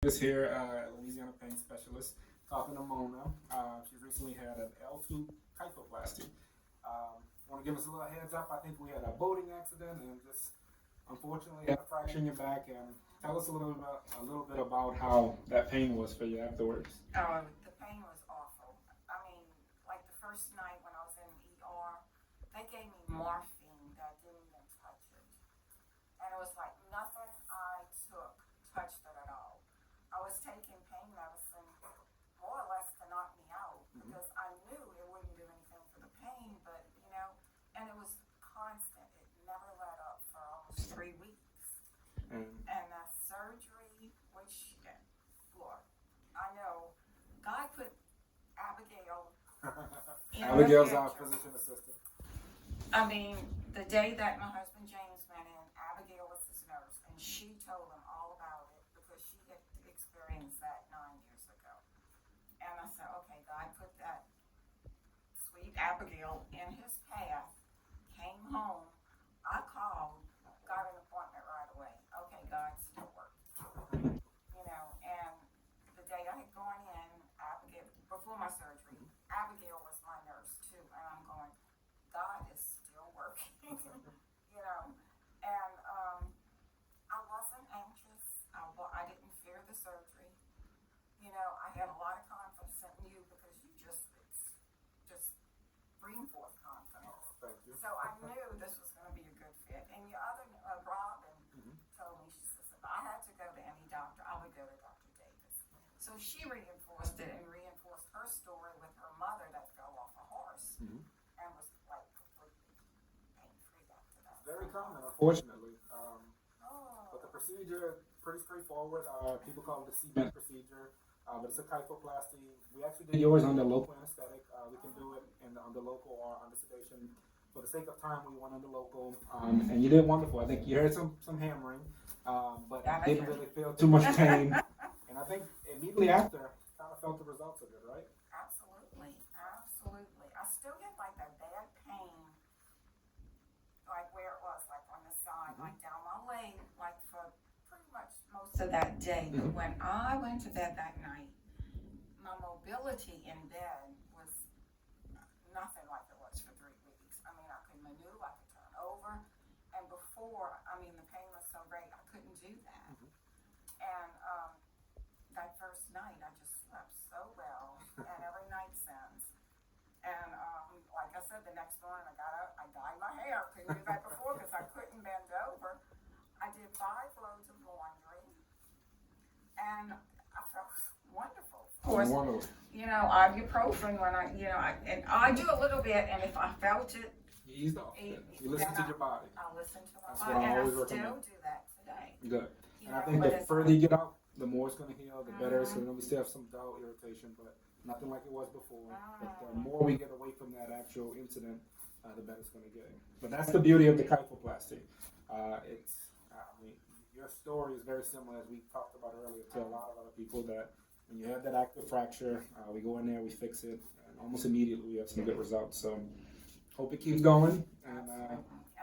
Lucas here, Louisiana pain specialist, talking to Mona. She's recently had an L2 kyphoplasty. Want to give us a little heads up? I think we had a boating accident and just unfortunately had a fracture in your back. And tell us a little bit about how that pain was for you afterwards. The pain was awful. I mean, like the first night when I was in ER, they gave me morphine that didn't even touch it. And it was like nothing I took touched it at all. I was taking pain medicine more or less to knock me out because I knew it wouldn't do anything for the pain, but and it was constant. It never let up for almost 3 weeks. And that surgery, which, Lord, I know God put Abigail in Abigail's the our picture. physician assistant. I mean, the day that my husband James went in, Abigail was his nurse, and she told him all about it because she had experienced that 9 years ago. And I said, okay, God put that sweet Abigail in his path, came home, I called, got an appointment right away. Okay, God still works. And the day I had gone in, Abigail, before my surgery, Abigail was my nurse too, and I'm going, God is still working, and I wasn't anxious. I didn't fear the surgery. I had a lot of confidence in you because you just bring forth confidence. Oh, thank you. So I knew this was going to be a good fit. And your other, Robin, told me, she says, if I had to go to any doctor, I would go to Dr. Davis. So she reinforced it and reinforced her story with her mother that fell off a horse and was like completely pain-free after that. Very common, unfortunately. But the procedure, pretty straightforward. People call it the cement procedure. But it's a kyphoplasty. We actually did yours under local anesthetic. We can do it under local or under sedation. For the sake of time, we went under local. And you did wonderful. I think you heard some hammering, but didn't really feel too much pain. And I think immediately after, kind of felt the results of it, right? Absolutely. I still get like that bad pain, like where it was, like on the side, like down my leg, like for pretty much most of that day. But when I went to bed that night, my mobility in bed was nothing like it was for 3 weeks. I mean, I could maneuver, I could turn over. And before, the pain was so great, I couldn't do that. And that first night, I just slept so well, and every night since. And like I said, the next morning I got up, I dyed my hair. Couldn't do that before because I couldn't bend over. I did 5 loads of laundry, and I felt wonderful. Of course, ibuprofen when I do a little bit, and if I felt it, you eased off. You listen to your body. I listen to my That's body, what I and I always still recommend. do that today. Good. And I think the further you get out, the more it's going to heal, the better. So we still have some dull irritation, but nothing like it was before. But the more we get away from that actual incident, the better it's going to get. But that's the beauty of the kyphoplasty. Your story is very similar, as we talked about earlier, to a lot of other people, that when you have that active fracture, we go in there, we fix it, and almost immediately we have some good results. So hope it keeps going, and